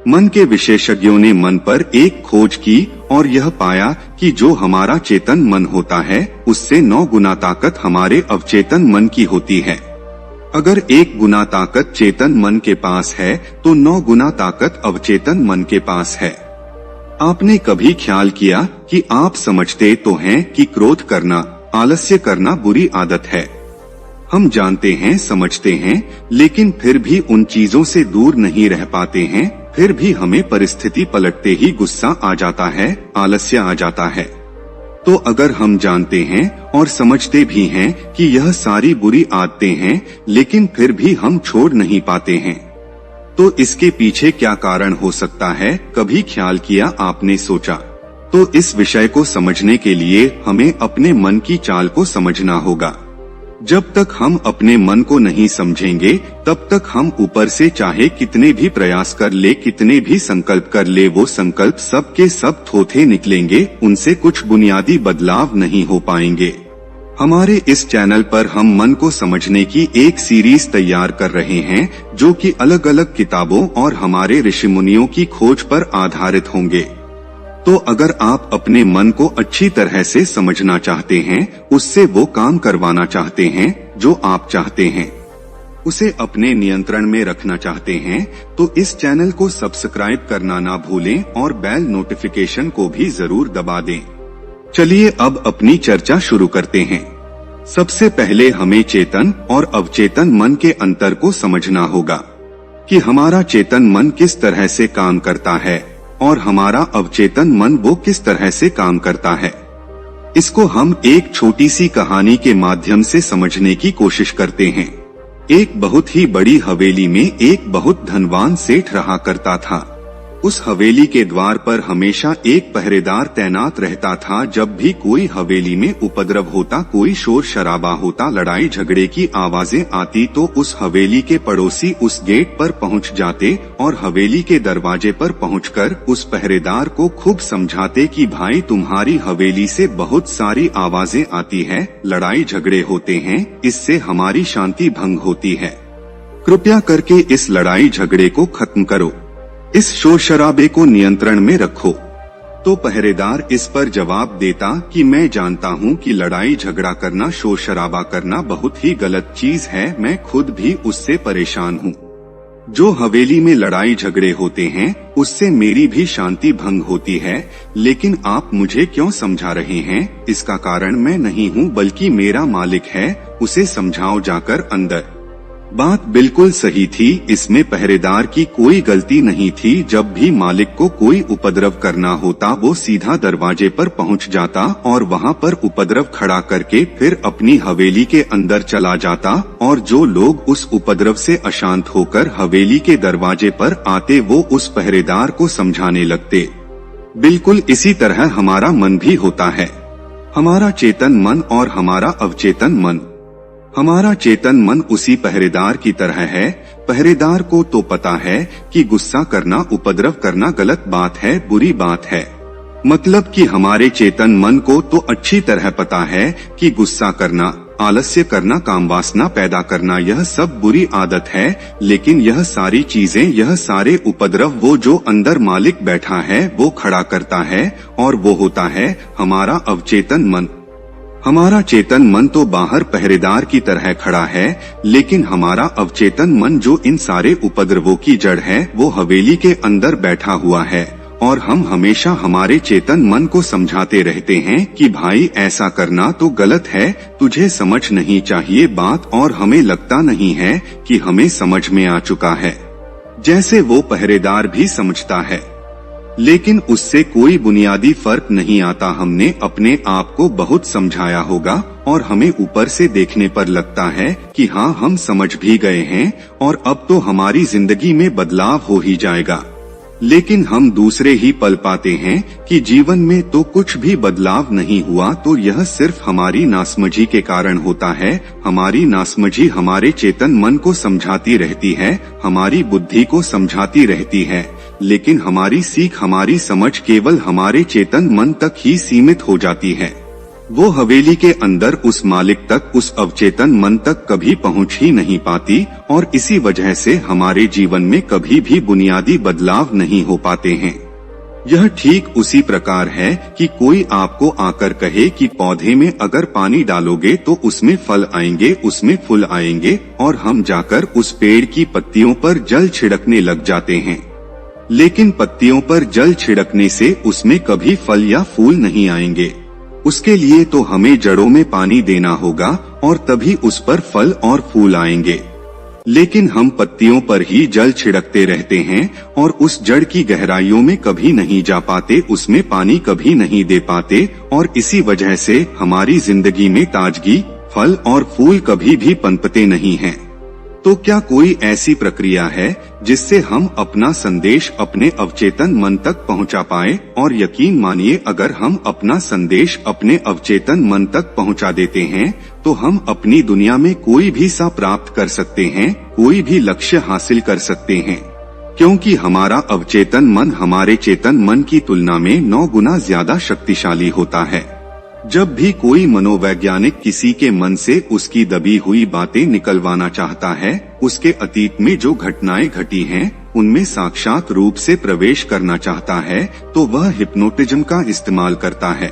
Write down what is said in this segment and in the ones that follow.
मन के विशेषज्ञों ने मन पर एक खोज की और यह पाया कि जो हमारा चेतन मन होता है उससे 9 गुना ताकत हमारे अवचेतन मन की होती है। अगर 1 गुना ताकत चेतन मन के पास है तो 9 गुना ताकत अवचेतन मन के पास है। आपने कभी ख्याल किया कि आप समझते तो हैं कि क्रोध करना, आलस्य करना बुरी आदत है। हम जानते हैं, समझते हैं, लेकिन फिर भी उन चीजों से दूर नहीं रह पाते हैं। फिर भी हमें परिस्थिति पलटते ही गुस्सा आ जाता है, आलस्य आ जाता है। तो अगर हम जानते हैं और समझते भी हैं कि यह सारी बुरी आदतें हैं, लेकिन फिर भी हम छोड़ नहीं पाते हैं, तो इसके पीछे क्या कारण हो सकता है? कभी ख्याल किया, आपने सोचा? तो इस विषय को समझने के लिए हमें अपने मन की चाल को समझना होगा। जब तक हम अपने मन को नहीं समझेंगे तब तक हम ऊपर से चाहे कितने भी प्रयास कर ले, कितने भी संकल्प कर ले, वो संकल्प सब के सब थोथे निकलेंगे, उनसे कुछ बुनियादी बदलाव नहीं हो पाएंगे। हमारे इस चैनल पर हम मन को समझने की एक सीरीज तैयार कर रहे हैं जो कि अलग अलग किताबों और हमारे ऋषि मुनियों की खोज पर आधारित होंगे। तो अगर आप अपने मन को अच्छी तरह से समझना चाहते हैं, उससे वो काम करवाना चाहते हैं जो आप चाहते हैं, उसे अपने नियंत्रण में रखना चाहते हैं, तो इस चैनल को सब्सक्राइब करना ना भूलें और बेल नोटिफिकेशन को भी जरूर दबा दें। चलिए अब अपनी चर्चा शुरू करते हैं। सबसे पहले हमें चेतन और अवचेतन मन के अंतर को समझना होगा कि हमारा चेतन मन किस तरह से काम करता है और हमारा अवचेतन मन वो किस तरह से काम करता है। इसको हम एक छोटी सी कहानी के माध्यम से समझने की कोशिश करते हैं। एक बहुत ही बड़ी हवेली में एक बहुत धनवान सेठ रहा करता था। उस हवेली के द्वार पर हमेशा एक पहरेदार तैनात रहता था। जब भी कोई हवेली में उपद्रव होता, कोई शोर शराबा होता, लड़ाई झगड़े की आवाजें आती, तो उस हवेली के पड़ोसी उस गेट पर पहुंच जाते और हवेली के दरवाजे पर पहुंचकर उस पहरेदार को खूब समझाते कि भाई, तुम्हारी हवेली से बहुत सारी आवाजें आती है, लड़ाई झगड़े होते हैं, इससे हमारी शांति भंग होती है। कृपया करके इस लड़ाई झगड़े को खत्म करो, इस शोर शराबे को नियंत्रण में रखो। तो पहरेदार इस पर जवाब देता कि मैं जानता हूँ कि लड़ाई झगड़ा करना, शोर शराबा करना बहुत ही गलत चीज है, मैं खुद भी उससे परेशान हूँ। जो हवेली में लड़ाई झगड़े होते हैं उससे मेरी भी शांति भंग होती है, लेकिन आप मुझे क्यों समझा रहे हैं? इसका कारण मैं नहीं हूँ बल्कि मेरा मालिक है, उसे समझाओ जाकर अंदर। बात बिल्कुल सही थी, इसमें पहरेदार की कोई गलती नहीं थी। जब भी मालिक को कोई उपद्रव करना होता वो सीधा दरवाजे पर पहुंच जाता और वहां पर उपद्रव खड़ा करके फिर अपनी हवेली के अंदर चला जाता, और जो लोग उस उपद्रव से अशांत होकर हवेली के दरवाजे पर आते वो उस पहरेदार को समझाने लगते। बिल्कुल इसी तरह हमारा मन भी होता है, हमारा चेतन मन और हमारा अवचेतन मन। हमारा चेतन मन उसी पहरेदार की तरह है। पहरेदार को तो पता है कि गुस्सा करना, उपद्रव करना गलत बात है, बुरी बात है। मतलब कि हमारे चेतन मन को तो अच्छी तरह पता है कि गुस्सा करना, आलस्य करना, काम वासना पैदा करना, यह सब बुरी आदत है। लेकिन यह सारी चीजें, यह सारे उपद्रव वो जो अंदर मालिक बैठा है वो खड़ा करता है, और वो होता है हमारा अवचेतन मन। हमारा चेतन मन तो बाहर पहरेदार की तरह खड़ा है, लेकिन हमारा अवचेतन मन जो इन सारे उपद्रवों की जड़ है वो हवेली के अंदर बैठा हुआ है। और हम हमेशा हमारे चेतन मन को समझाते रहते हैं कि भाई ऐसा करना तो गलत है, तुझे समझ नहीं चाहिए बात, और हमें लगता नहीं है कि हमें समझ में आ चुका है, जैसे वो पहरेदार भी समझता है। लेकिन उससे कोई बुनियादी फर्क नहीं आता। हमने अपने आप को बहुत समझाया होगा और हमें ऊपर से देखने पर लगता है कि हाँ, हम समझ भी गए हैं और अब तो हमारी जिंदगी में बदलाव हो ही जाएगा। लेकिन हम दूसरे ही पल पाते हैं कि जीवन में तो कुछ भी बदलाव नहीं हुआ, तो यह सिर्फ हमारी नासमझी के कारण होता है। हमारी नासमझी हमारे चेतन मन को समझाती रहती है, हमारी बुद्धि को समझाती रहती है, लेकिन हमारी सीख, हमारी समझ केवल हमारे चेतन मन तक ही सीमित हो जाती है। वो हवेली के अंदर उस मालिक तक, उस अवचेतन मन तक कभी पहुंच ही नहीं पाती और इसी वजह से हमारे जीवन में कभी भी बुनियादी बदलाव नहीं हो पाते हैं। यह ठीक उसी प्रकार है कि कोई आपको आकर कहे कि पौधे में अगर पानी डालोगे तो उसमें फल आएंगे, उसमें फूल आएंगे, और हम जाकर उस पेड़ की पत्तियों पर जल छिड़कने लग जाते हैं। लेकिन पत्तियों पर जल छिड़कने से उसमें कभी फल या फूल नहीं आएंगे। उसके लिए तो हमें जड़ों में पानी देना होगा और तभी उस पर फल और फूल आएंगे। लेकिन हम पत्तियों पर ही जल छिड़कते रहते हैं और उस जड़ की गहराइयों में कभी नहीं जा पाते, उसमें पानी कभी नहीं दे पाते, और इसी वजह से हमारी जिंदगी में ताजगी, फल और फूल कभी भी पनपते नहीं हैं। तो क्या कोई ऐसी प्रक्रिया है जिससे हम अपना संदेश अपने अवचेतन मन तक पहुंचा पाए? और यकीन मानिए, अगर हम अपना संदेश अपने अवचेतन मन तक पहुंचा देते हैं तो हम अपनी दुनिया में कोई भी सा प्राप्त कर सकते हैं, कोई भी लक्ष्य हासिल कर सकते हैं, क्योंकि हमारा अवचेतन मन हमारे चेतन मन की तुलना में 9 गुना ज्यादा शक्तिशाली होता है। जब भी कोई मनोवैज्ञानिक किसी के मन से उसकी दबी हुई बातें निकलवाना चाहता है, उसके अतीत में जो घटनाएं घटी हैं, उनमें साक्षात रूप से प्रवेश करना चाहता है, तो वह हिप्नोटिज्म का इस्तेमाल करता है।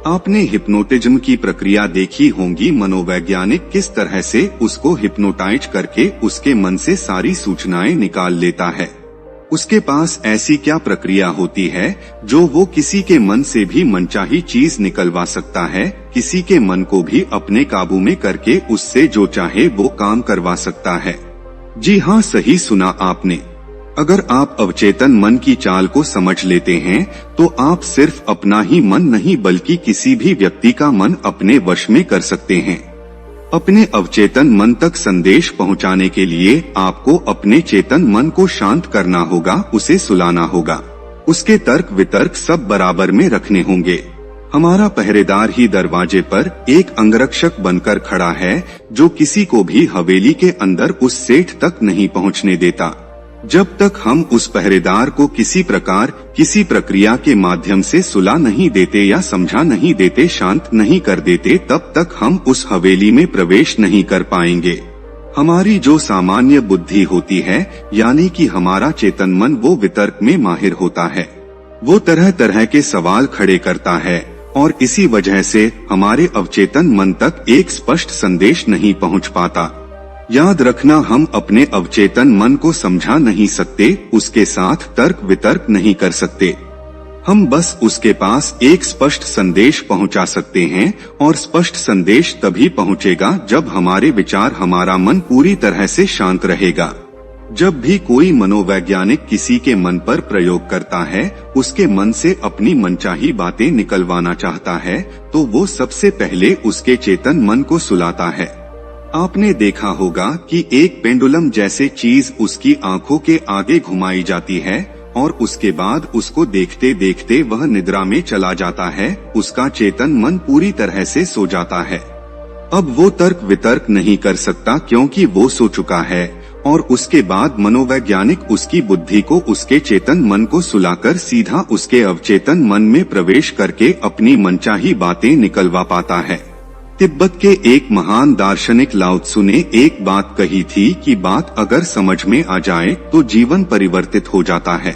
आपने हिप्नोटिज्म की प्रक्रिया देखी होंगी। मनोवैज्ञानिक किस तरह से उसको हिप्नोटाइज करके उसके मन से सारी सूचनाएं निकाल लेता है। उसके पास ऐसी क्या प्रक्रिया होती है जो वो किसी के मन से भी मनचाही चीज निकलवा सकता है, किसी के मन को भी अपने काबू में करके उससे जो चाहे वो काम करवा सकता है। जी हाँ, सही सुना आपने। अगर आप अवचेतन मन की चाल को समझ लेते हैं तो आप सिर्फ अपना ही मन नहीं बल्कि किसी भी व्यक्ति का मन अपने वश में कर सकते हैं। अपने अवचेतन मन तक संदेश पहुंचाने के लिए आपको अपने चेतन मन को शांत करना होगा, उसे सुलाना होगा, उसके तर्क वितर्क सब बराबर में रखने होंगे। हमारा पहरेदार ही दरवाजे पर एक अंगरक्षक बनकर खड़ा है जो किसी को भी हवेली के अंदर उस सेठ तक नहीं पहुंचने देता। जब तक हम उस पहरेदार को किसी प्रकार, किसी प्रक्रिया के माध्यम से सुला नहीं देते या समझा नहीं देते, शांत नहीं कर देते, तब तक हम उस हवेली में प्रवेश नहीं कर पाएंगे। हमारी जो सामान्य बुद्धि होती है, यानी कि हमारा चेतन मन, वो वितर्क में माहिर होता है। वो तरह तरह के सवाल खड़े करता है और इसी वजह से हमारे अवचेतन मन तक एक स्पष्ट संदेश नहीं पहुंच पाता। याद रखना, हम अपने अवचेतन मन को समझा नहीं सकते, उसके साथ तर्क वितर्क नहीं कर सकते। हम बस उसके पास एक स्पष्ट संदेश पहुंचा सकते हैं, और स्पष्ट संदेश तभी पहुंचेगा जब हमारे विचार, हमारा मन पूरी तरह से शांत रहेगा। जब भी कोई मनोवैज्ञानिक किसी के मन पर प्रयोग करता है, उसके मन से अपनी मनचाही बातें निकलवाना चाहता है, तो वो सबसे पहले उसके चेतन मन को सुलाता है। आपने देखा होगा कि एक पेंडुलम जैसे चीज उसकी आंखों के आगे घुमाई जाती है और उसके बाद उसको देखते देखते वह निद्रा में चला जाता है। उसका चेतन मन पूरी तरह से सो जाता है। अब वो तर्क वितर्क नहीं कर सकता क्योंकि वो सो चुका है, और उसके बाद मनोवैज्ञानिक उसकी बुद्धि को, उसके चेतन मन को सुलाकर सीधा उसके अवचेतन मन में प्रवेश करके अपनी मनचाही बातें निकलवा पाता है। तिब्बत के एक महान दार्शनिक लाओ त्सु ने एक बात कही थी कि बात अगर समझ में आ जाए तो जीवन परिवर्तित हो जाता है।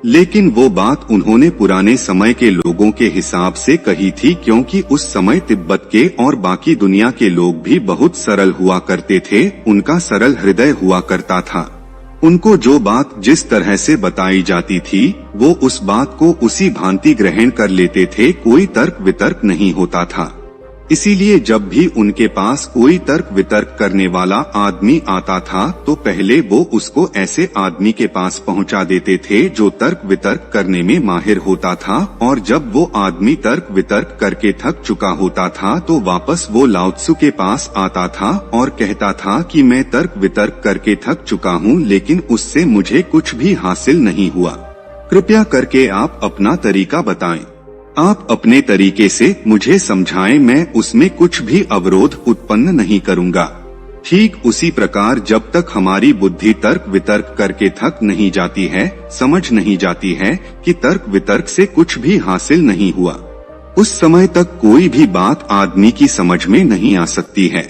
लेकिन वो बात उन्होंने पुराने समय के लोगों के हिसाब से कही थी, क्योंकि उस समय तिब्बत के और बाकी दुनिया के लोग भी बहुत सरल हुआ करते थे। उनका सरल हृदय हुआ करता था। उनको जो बात जिस तरह से बताई जाती थी, वो उस बात को उसी भांति ग्रहण कर लेते थे। कोई तर्क वितर्क नहीं होता था। इसीलिए जब भी उनके पास कोई तर्क वितर्क करने वाला आदमी आता था तो पहले वो उसको ऐसे आदमी के पास पहुंचा देते थे जो तर्क वितर्क करने में माहिर होता था, और जब वो आदमी तर्क वितर्क करके थक चुका होता था तो वापस वो लाओ त्सु के पास आता था और कहता था कि मैं तर्क वितर्क करके थक चुका हूँ, लेकिन उससे मुझे कुछ भी हासिल नहीं हुआ। कृपया करके आप अपना तरीका बताएं। आप अपने तरीके से मुझे समझाएं, मैं उसमें कुछ भी अवरोध उत्पन्न नहीं करूंगा। ठीक उसी प्रकार जब तक हमारी बुद्धि तर्क वितर्क करके थक नहीं जाती है, समझ नहीं जाती है कि तर्क वितर्क से कुछ भी हासिल नहीं हुआ, उस समय तक कोई भी बात आदमी की समझ में नहीं आ सकती है।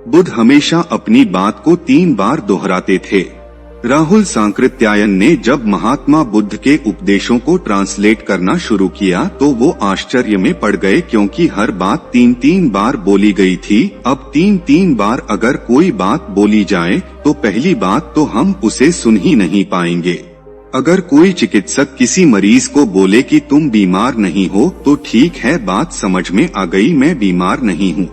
बुद्ध हमेशा अपनी बात को 3 बार दोहराते थे। राहुल सांकृत्यायन ने जब महात्मा बुद्ध के उपदेशों को ट्रांसलेट करना शुरू किया तो वो आश्चर्य में पड़ गए, क्योंकि हर बात 3-3 बार बोली गई थी। अब 3-3 बार अगर कोई बात बोली जाए तो पहली बात तो हम उसे सुन ही नहीं पाएंगे। अगर कोई चिकित्सक किसी मरीज को बोले कि तुम बीमार नहीं हो तो ठीक है, बात समझ में आ गई, मैं बीमार नहीं हूँ।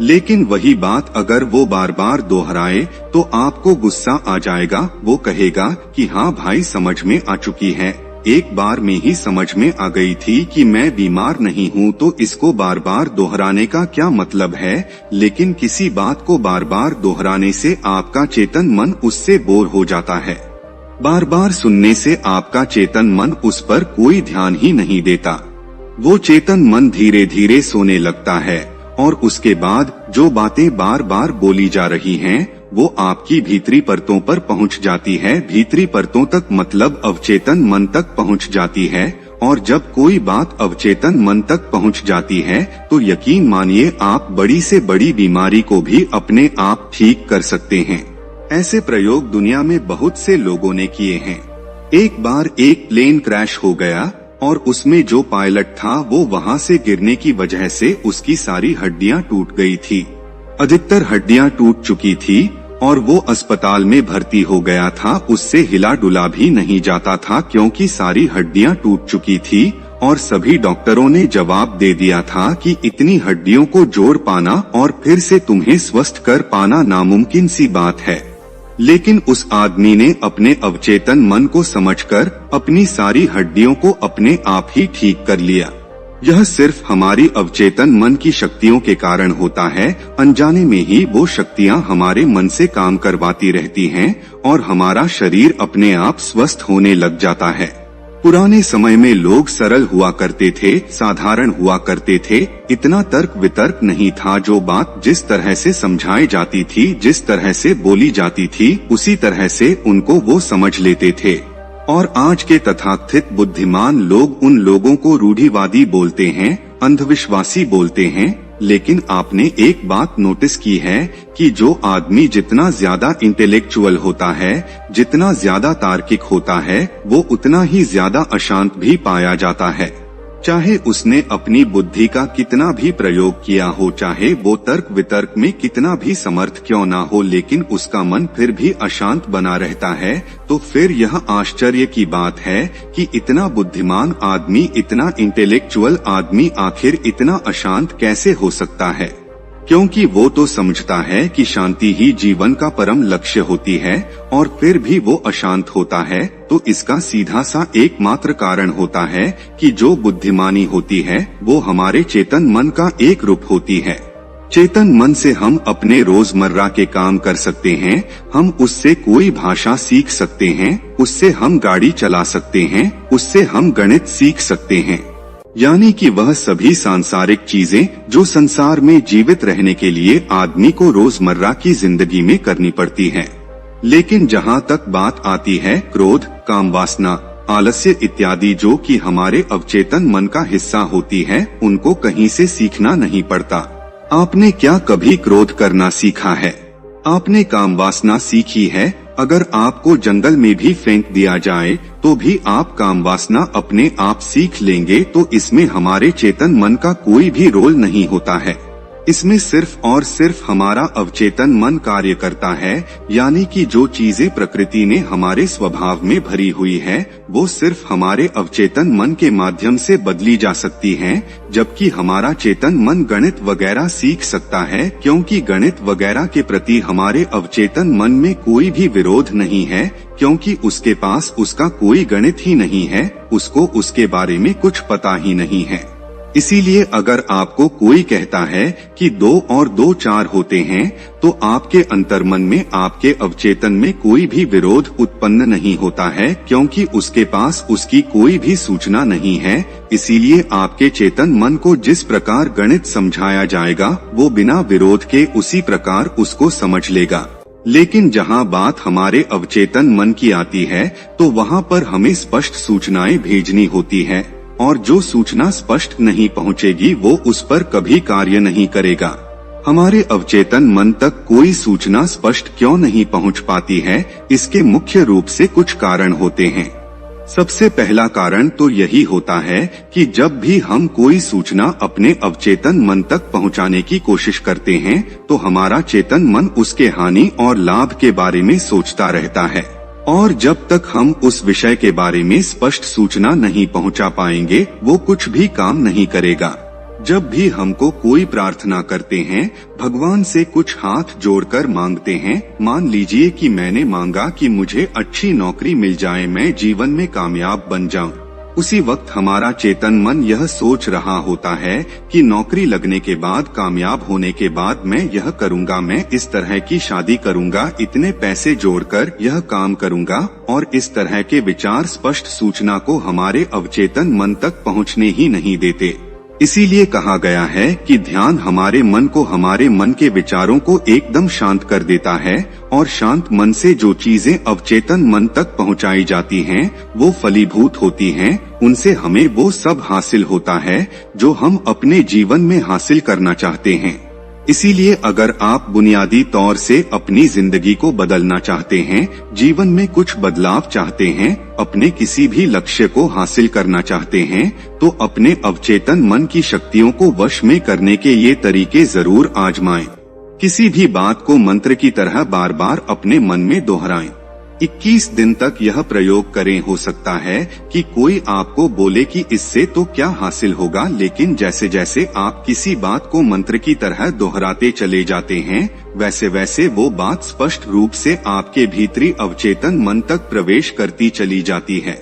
लेकिन वही बात अगर वो बार बार दोहराए तो आपको गुस्सा आ जाएगा। वो कहेगा कि हाँ भाई, समझ में आ चुकी है, एक बार में ही समझ में आ गई थी कि मैं बीमार नहीं हूँ, तो इसको बार बार दोहराने का क्या मतलब है। लेकिन किसी बात को बार बार दोहराने से आपका चेतन मन उससे बोर हो जाता है। बार बार सुनने से आपका चेतन मन उस पर कोई ध्यान ही नहीं देता। वो चेतन मन धीरे धीरे सोने लगता है और उसके बाद जो बातें बार बार बोली जा रही हैं, वो आपकी भीतरी परतों पर पहुंच जाती है। भीतरी परतों तक मतलब अवचेतन मन तक पहुंच जाती है। और जब कोई बात अवचेतन मन तक पहुंच जाती है तो यकीन मानिए आप बड़ी से बड़ी बीमारी को भी अपने आप ठीक कर सकते हैं। ऐसे प्रयोग दुनिया में बहुत से लोगों ने किए हैं। एक बार एक प्लेन क्रैश हो गया और उसमें जो पायलट था वो वहां से गिरने की वजह से उसकी सारी हड्डियां टूट गई थी। अधिकतर हड्डियां टूट चुकी थी और वो अस्पताल में भर्ती हो गया था। उससे हिला डुला भी नहीं जाता था, क्योंकि सारी हड्डियां टूट चुकी थी और सभी डॉक्टरों ने जवाब दे दिया था कि इतनी हड्डियों को जोड़ पाना और फिर से तुम्हें स्वस्थ कर पाना नामुमकिन सी बात है। लेकिन उस आदमी ने अपने अवचेतन मन को समझकर अपनी सारी हड्डियों को अपने आप ही ठीक कर लिया। यह सिर्फ हमारी अवचेतन मन की शक्तियों के कारण होता है। अनजाने में ही वो शक्तियाँ हमारे मन से काम करवाती रहती हैं और हमारा शरीर अपने आप स्वस्थ होने लग जाता है। पुराने समय में लोग सरल हुआ करते थे, साधारण हुआ करते थे। इतना तर्क वितर्क नहीं था। जो बात जिस तरह से समझाई जाती थी, जिस तरह से बोली जाती थी, उसी तरह से उनको वो समझ लेते थे। और आज के तथाकथित बुद्धिमान लोग उन लोगों को रूढ़िवादी बोलते हैं, अंधविश्वासी बोलते हैं। लेकिन आपने एक बात नोटिस की है कि जो आदमी जितना ज्यादा इंटेलेक्चुअल होता है, जितना ज्यादा तार्किक होता है, वो उतना ही ज्यादा अशांत भी पाया जाता है। चाहे उसने अपनी बुद्धि का कितना भी प्रयोग किया हो, चाहे वो तर्क वितर्क में कितना भी समर्थ क्यों ना हो, लेकिन उसका मन फिर भी अशांत बना रहता है। तो फिर यह आश्चर्य की बात है कि इतना बुद्धिमान आदमी, इतना इंटेलेक्चुअल आदमी आखिर इतना अशांत कैसे हो सकता है। क्योंकि वो तो समझता है कि शांति ही जीवन का परम लक्ष्य होती है और फिर भी वो अशांत होता है। तो इसका सीधा सा एकमात्र कारण होता है कि जो बुद्धिमानी होती है वो हमारे चेतन मन का एक रूप होती है। चेतन मन से हम अपने रोजमर्रा के काम कर सकते हैं, हम उससे कोई भाषा सीख सकते हैं, उससे हम गाड़ी चला सकते हैं, उससे हम गणित सीख सकते हैं। यानी कि वह सभी सांसारिक चीजें जो संसार में जीवित रहने के लिए आदमी को रोजमर्रा की जिंदगी में करनी पड़ती हैं। लेकिन जहाँ तक बात आती है क्रोध, काम वासना, आलस्य इत्यादि जो कि हमारे अवचेतन मन का हिस्सा होती है, उनको कहीं से सीखना नहीं पड़ता। आपने क्या कभी क्रोध करना सीखा है? आपने काम वासना सीखी है? अगर आपको जंगल में भी फेंक दिया जाए तो भी आप काम वासना अपने आप सीख लेंगे। तो इसमें हमारे चेतन मन का कोई भी रोल नहीं होता है। इसमें सिर्फ और सिर्फ हमारा अवचेतन मन कार्य करता है। यानी कि जो चीजें प्रकृति ने हमारे स्वभाव में भरी हुई है वो सिर्फ हमारे अवचेतन मन के माध्यम से बदली जा सकती हैं, जबकि हमारा चेतन मन गणित वगैरह सीख सकता है, क्योंकि गणित वगैरह के प्रति हमारे अवचेतन मन में कोई भी विरोध नहीं है, क्योंकि उसके पास उसका कोई गणित ही नहीं है, उसको उसके बारे में कुछ पता ही नहीं है। इसीलिए अगर आपको कोई कहता है कि 2 और 2 4 होते हैं तो आपके अंतर्मन में, आपके अवचेतन में कोई भी विरोध उत्पन्न नहीं होता है, क्योंकि उसके पास उसकी कोई भी सूचना नहीं है। इसीलिए आपके चेतन मन को जिस प्रकार गणित समझाया जाएगा वो बिना विरोध के उसी प्रकार उसको समझ लेगा। लेकिन जहाँ बात हमारे अवचेतन मन की आती है तो वहाँ पर हमें स्पष्ट सूचनाएं भेजनी होती है और जो सूचना स्पष्ट नहीं पहुंचेगी वो उस पर कभी कार्य नहीं करेगा। हमारे अवचेतन मन तक कोई सूचना स्पष्ट क्यों नहीं पहुंच पाती है, इसके मुख्य रूप से कुछ कारण होते हैं। सबसे पहला कारण तो यही होता है कि जब भी हम कोई सूचना अपने अवचेतन मन तक पहुंचाने की कोशिश करते हैं तो हमारा चेतन मन उसके हानि और लाभ के बारे में सोचता रहता है, और जब तक हम उस विषय के बारे में स्पष्ट सूचना नहीं पहुंचा पाएंगे वो कुछ भी काम नहीं करेगा। जब भी हमको कोई प्रार्थना करते हैं, भगवान से कुछ हाथ जोड़कर मांगते हैं, मान लीजिए कि मैंने मांगा कि मुझे अच्छी नौकरी मिल जाए, मैं जीवन में कामयाब बन जाऊं। उसी वक्त हमारा चेतन मन यह सोच रहा होता है कि नौकरी लगने के बाद, कामयाब होने के बाद मैं यह करूंगा, मैं इस तरह की शादी करूंगा, इतने पैसे जोड़कर यह काम करूंगा, और इस तरह के विचार स्पष्ट सूचना को हमारे अवचेतन मन तक पहुंचने ही नहीं देते। इसीलिए कहा गया है कि ध्यान हमारे मन को, हमारे मन के विचारों को एकदम शांत कर देता है, और शांत मन से जो चीजें अवचेतन मन तक पहुंचाई जाती हैं, वो फलीभूत होती हैं, उनसे हमें वो सब हासिल होता है जो हम अपने जीवन में हासिल करना चाहते हैं। इसीलिए अगर आप बुनियादी तौर से अपनी जिंदगी को बदलना चाहते हैं, जीवन में कुछ बदलाव चाहते हैं, अपने किसी भी लक्ष्य को हासिल करना चाहते हैं, तो अपने अवचेतन मन की शक्तियों को वश में करने के ये तरीके जरूर आजमाएं। किसी भी बात को मंत्र की तरह बार बार अपने मन में दोहराएं। 21 दिन तक यह प्रयोग करें। हो सकता है कि कोई आपको बोले कि इससे तो क्या हासिल होगा, लेकिन जैसे जैसे आप किसी बात को मंत्र की तरह दोहराते चले जाते हैं, वैसे वैसे वो बात स्पष्ट रूप से आपके भीतरी अवचेतन मन तक प्रवेश करती चली जाती है।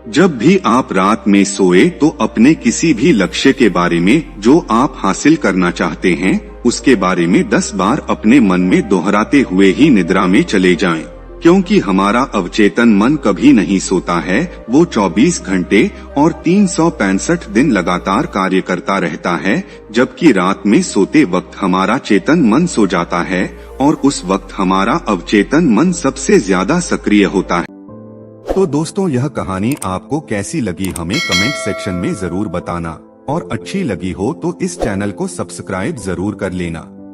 जब भी आप रात में सोए तो अपने किसी भी लक्ष्य के बारे में जो आप हासिल करना चाहते हैं, उसके बारे में 10 बार अपने मन में दोहराते हुए ही निद्रा में चले जाएं। क्योंकि हमारा अवचेतन मन कभी नहीं सोता है, वो 24 घंटे और 365 दिन लगातार कार्य करता रहता है, जबकि रात में सोते वक्त हमारा चेतन मन सो जाता है, और उस वक्त हमारा अवचेतन मन सबसे ज्यादा सक्रिय होता है। तो दोस्तों, यह कहानी आपको कैसी लगी हमें कमेंट सेक्शन में जरूर बताना, और अच्छी लगी हो तो इस चैनल को सब्सक्राइब जरूर कर लेना।